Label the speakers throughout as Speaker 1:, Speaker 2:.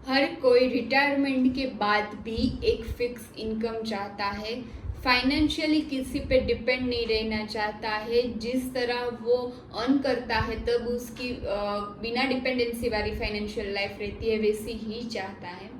Speaker 1: हर कोई रिटायरमेंट के बाद भी एक फिक्स इनकम चाहता है। फाइनेंशियली किसी पे डिपेंड नहीं रहना चाहता है। जिस तरह वो अर्न करता है तब उसकी बिना डिपेंडेंसी वाली फाइनेंशियल लाइफ रहती है, वैसी ही चाहता है।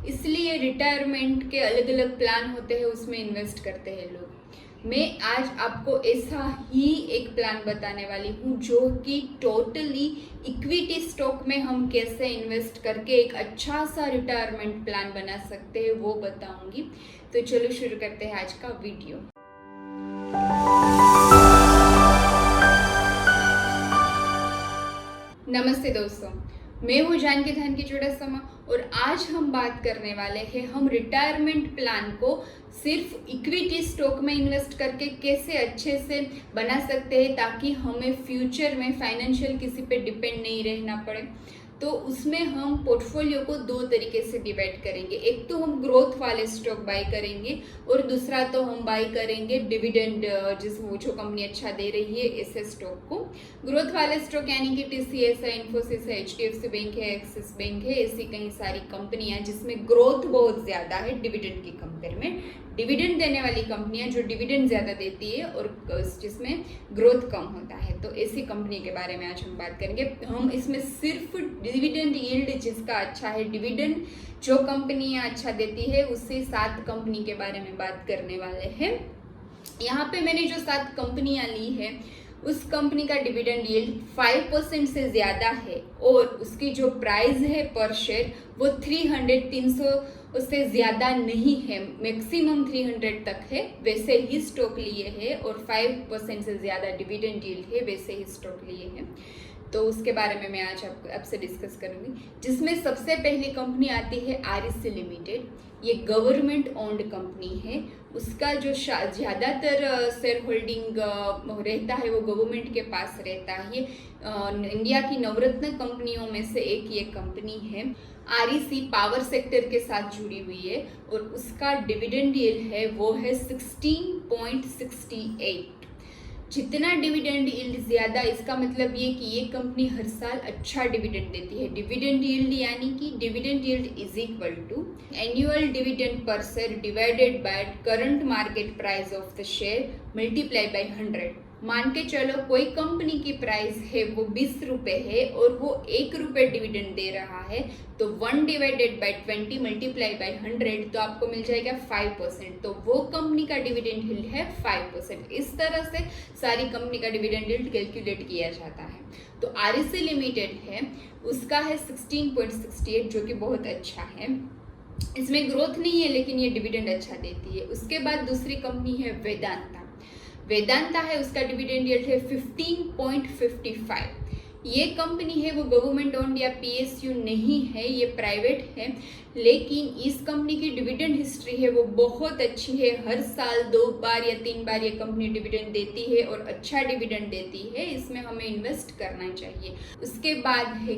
Speaker 1: इसलिए रिटायरमेंट के अलग अलग प्लान होते हैं, उसमें इन्वेस्ट करते हैं लोग। मैं आज आपको ऐसा ही एक प्लान बताने वाली हूँ जो कि टोटली इक्विटी स्टॉक में हम कैसे इन्वेस्ट करके एक अच्छा सा रिटायरमेंट प्लान बना सकते हैं वो बताऊंगी। तो चलो शुरू करते हैं आज का वीडियो। नमस्ते दोस्तों, मैं हूँ जानकी धानकी चुड़ासमा और आज हम बात करने वाले हैं हम रिटायरमेंट प्लान को सिर्फ इक्विटी स्टॉक में इन्वेस्ट करके कैसे अच्छे से बना सकते हैं ताकि हमें फ्यूचर में फाइनेंशियल किसी पे डिपेंड नहीं रहना पड़े। तो उसमें हम पोर्टफोलियो को दो तरीके से डिवाइड करेंगे। एक तो हम ग्रोथ वाले स्टॉक बाय करेंगे और दूसरा तो हम बाय करेंगे डिविडेंड, जो कंपनी अच्छा दे रही है ऐसे स्टॉक को। ग्रोथ वाले स्टॉक यानी कि टीसीएस है, इन्फोसिस है, एचडीएफसी बैंक है, एक्सिस बैंक है, ऐसी कई सारी कंपनियां जिसमें ग्रोथ बहुत ज़्यादा है डिविडेंड की कंपेयर में। डिविडेंड देने वाली कंपनियां जो डिविडेंड ज़्यादा देती है और जिसमें ग्रोथ कम होता है, तो ऐसी कंपनी के बारे में आज हम बात करेंगे। हम इसमें सिर्फ डिविडेंड यील्ड जिसका अच्छा है, डिविडेंड जो कंपनियां अच्छा देती है उससे 7 कंपनी के बारे में बात करने वाले हैं। यहाँ पे मैंने जो 7 कंपनियां ली है उस कंपनी का डिविडेंड यील्ड 5% से ज़्यादा है और उसकी जो प्राइस है पर शेयर वो 300 उससे ज़्यादा नहीं है, मैक्सिमम 300 तक है, वैसे ही स्टॉक लिए हैं और 5% से ज़्यादा डिविडेंड यील्ड है, वैसे ही स्टॉक लिए हैं। तो उसके बारे में मैं आज आपसे डिस्कस करूंगी। जिसमें सबसे पहली कंपनी आती है आरईसी लिमिटेड। ये गवर्नमेंट ओन्ड कंपनी है। उसका जो ज़्यादातर शेयर होल्डिंग रहता है वो गवर्नमेंट के पास रहता है। इंडिया की नवरत्न कंपनियों में से एक ये कंपनी है। आरईसी पावर सेक्टर के साथ जुड़ी हुई है और उसका डिविडेंड यील्ड है वो है 16.68। जितना डिविडेंड यील्ड ज़्यादा, इसका मतलब ये कि ये कंपनी हर साल अच्छा डिविडेंड देती है। डिविडेंड यील्ड यानी कि dividend yield is equal to annual dividend per share divided by current market price of the share multiply by 100। मान के चलो कोई कंपनी की प्राइस है वो 20 रुपये है और वो 1 रुपये डिविडेंड दे रहा है, तो 1 डिवाइडेड बाई 20 मल्टीप्लाई बाई 100 तो आपको मिल जाएगा 5%। तो वो कंपनी का डिविडेंड यील्ड है 5%। इस तरह से सारी कंपनी का डिविडेंड यील्ड कैलकुलेट किया जाता है। तो आरईसी लिमिटेड है, उसका है 16.68 जो कि बहुत अच्छा है। इसमें ग्रोथ नहीं है लेकिन ये डिविडेंड अच्छा देती है। उसके बाद दूसरी कंपनी है वेदांता है, उसका डिविडेंड यील्ड है 15.55। ये कंपनी है वो गवर्नमेंट ओन्ड या पीएसयू नहीं है, ये प्राइवेट है, लेकिन इस कंपनी की डिविडेंड हिस्ट्री है वो बहुत अच्छी है। हर साल 2 बार या 3 बार ये कंपनी डिविडेंड देती है और अच्छा डिविडेंड देती है, इसमें हमें इन्वेस्ट करना चाहिए। उसके बाद है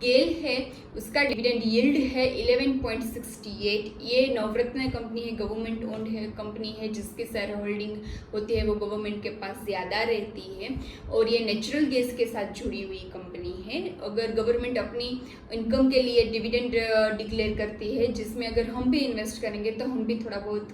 Speaker 1: गेल है, उसका डिविडेंड यील्ड है 11.68। ये नवरत्न कंपनी है, गवर्नमेंट ओन्ड है कंपनी है, जिसकी शेयर होल्डिंग होती है वो गवर्नमेंट के पास ज़्यादा रहती है और ये नेचुरल गैस के साथ जुड़ी हुई कंपनी है। अगर गवर्नमेंट अपनी इनकम के लिए डिविडेंड डिक्लेयर करती है, जिसमें अगर हम भी इन्वेस्ट करेंगे तो हम भी थोड़ा बहुत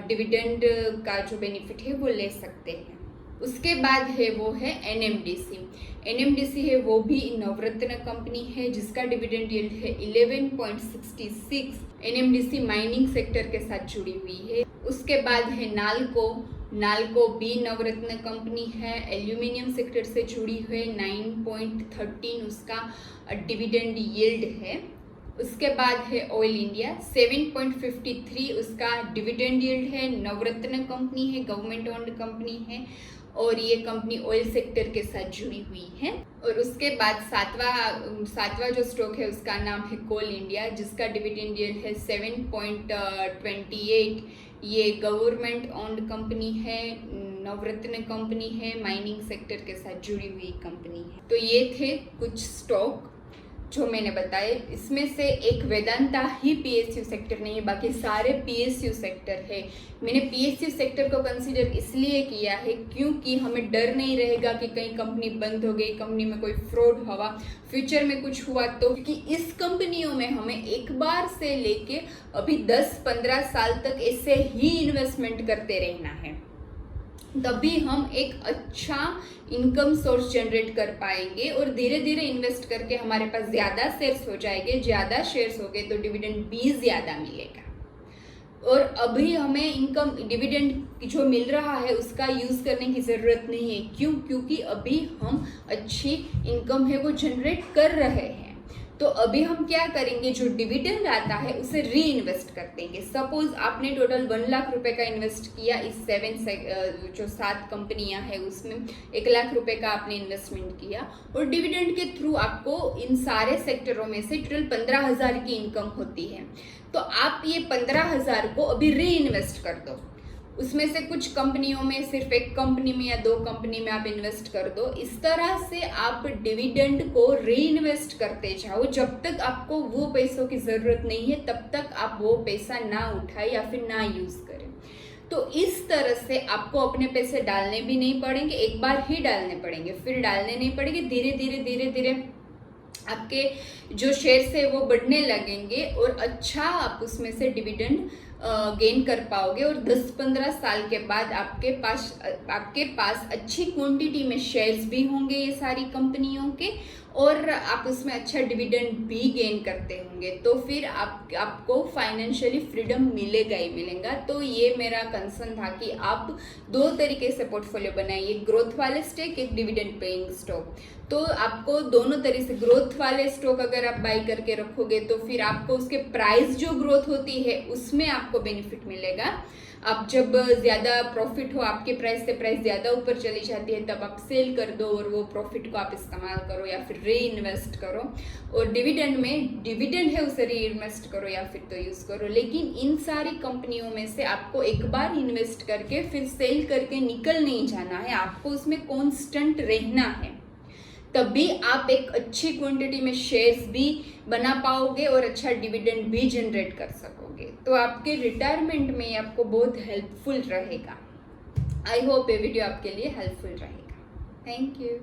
Speaker 1: डिविडेंड का जो बेनिफिट है वो ले सकते हैं। उसके बाद है वो है एनएमडीसी है, वो भी नवरत्न कंपनी है जिसका डिविडेंड यील्ड है 11.66। एनएमडीसी माइनिंग सेक्टर के साथ जुड़ी हुई है। उसके बाद है नालको भी नवरत्न कंपनी है, एल्यूमिनियम सेक्टर से जुड़ी हुई है, 9.13 उसका डिविडेंड यील्ड है। उसके बाद है ऑयल इंडिया, 7.53 उसका डिविडेंड यील्ड है, नवरत्न कंपनी है, गवर्नमेंट ओन्ड कंपनी है और ये कंपनी ऑयल सेक्टर के साथ जुड़ी हुई है। और उसके बाद सातवां जो स्टॉक है उसका नाम है कोल इंडिया, जिसका डिविडेंड यील्ड है 7.28। ये गवर्नमेंट ओन्ड कंपनी है, नवरत्न कंपनी है, माइनिंग सेक्टर के साथ जुड़ी हुई कंपनी है। तो ये थे कुछ स्टॉक जो मैंने बताए, इसमें से एक वेदांता ही पीएसयू सेक्टर नहीं है, बाकी सारे पीएसयू सेक्टर है। मैंने पीएसयू सेक्टर को कंसीडर इसलिए किया है क्योंकि हमें डर नहीं रहेगा कि कहीं कंपनी बंद हो गई, कंपनी में कोई फ्रॉड हुआ, फ्यूचर में कुछ हुआ तो। क्योंकि इस कंपनियों में हमें एक बार से लेके अभी 10-15 साल तक ऐसे ही इन्वेस्टमेंट करते रहना है, तभी हम एक अच्छा इनकम सोर्स जनरेट कर पाएंगे और धीरे धीरे इन्वेस्ट करके हमारे पास ज़्यादा शेयर्स हो जाएंगे। ज़्यादा शेयर्स हो गए तो डिविडेंड भी ज़्यादा मिलेगा। और अभी हमें इनकम डिविडेंड जो मिल रहा है उसका यूज़ करने की ज़रूरत नहीं है। क्यों? क्योंकि अभी हम अच्छी इनकम है वो जनरेट कर रहे हैं। तो अभी हम क्या करेंगे, जो डिविडेंड आता है उसे री इन्वेस्ट कर देंगे। सपोज आपने टोटल 1 लाख रुपए का इन्वेस्ट किया इस 7 कंपनियां हैं उसमें 1 लाख रुपए का आपने इन्वेस्टमेंट किया और डिविडेंड के थ्रू आपको इन सारे सेक्टरों में से टोटल 15,000 की इनकम होती है। तो आप ये 15,000 को अभी री इन्वेस्ट कर दो। उसमें से कुछ कंपनियों में, सिर्फ एक कंपनी में या 2 कंपनी में आप इन्वेस्ट कर दो। इस तरह से आप डिविडेंड को री इन्वेस्ट करते जाओ। जब तक आपको वो पैसों की ज़रूरत नहीं है तब तक आप वो पैसा ना उठाए या फिर ना यूज़ करें। तो इस तरह से आपको अपने पैसे डालने भी नहीं पड़ेंगे, एक बार ही डालने पड़ेंगे, फिर डालने नहीं पड़ेंगे। धीरे धीरे आपके जो शेयर्स है वो बढ़ने लगेंगे और अच्छा आप उसमें से डिविडेंड गेन कर पाओगे। और 10-15 साल के बाद आपके पास अच्छी क्वांटिटी में शेयर्स भी होंगे ये सारी कंपनियों के, और आप उसमें अच्छा डिविडेंड भी गेन करते होंगे। तो फिर आपको फाइनेंशियली फ्रीडम मिलेगा ही मिलेगा। तो ये मेरा कंसर्न था कि आप 2 तरीके से पोर्टफोलियो बनाइए, ग्रोथ वाले स्टॉक, एक डिविडेंड पेइंग स्टॉक। तो आपको दोनों तरह से, ग्रोथ वाले स्टॉक अगर आप बाई करके रखोगे तो फिर आपको उसके प्राइस जो ग्रोथ होती है उसमें आपको बेनिफिट मिलेगा। आप जब ज़्यादा प्रॉफिट हो, आपके प्राइस से प्राइस ज़्यादा ऊपर चली जाती है, तब आप सेल कर दो और वो प्रॉफिट को आप इस्तेमाल करो या फिर री इन्वेस्ट करो। और डिविडेंड में डिविडेंड है उसे री इन्वेस्ट करो या फिर तो यूज़ करो। लेकिन इन सारी कंपनियों में से आपको एक बार इन्वेस्ट करके फिर सेल करके निकल नहीं जाना है, आपको उसमें कॉन्स्टेंट रहना है। तभी आप एक अच्छी क्वांटिटी में शेयर्स भी बना पाओगे और अच्छा डिविडेंड भी जनरेट कर सकोगे। तो आपके रिटायरमेंट में आपको बहुत हेल्पफुल रहेगा। आई होप ये वीडियो आपके लिए हेल्पफुल रहेगा। Thank you.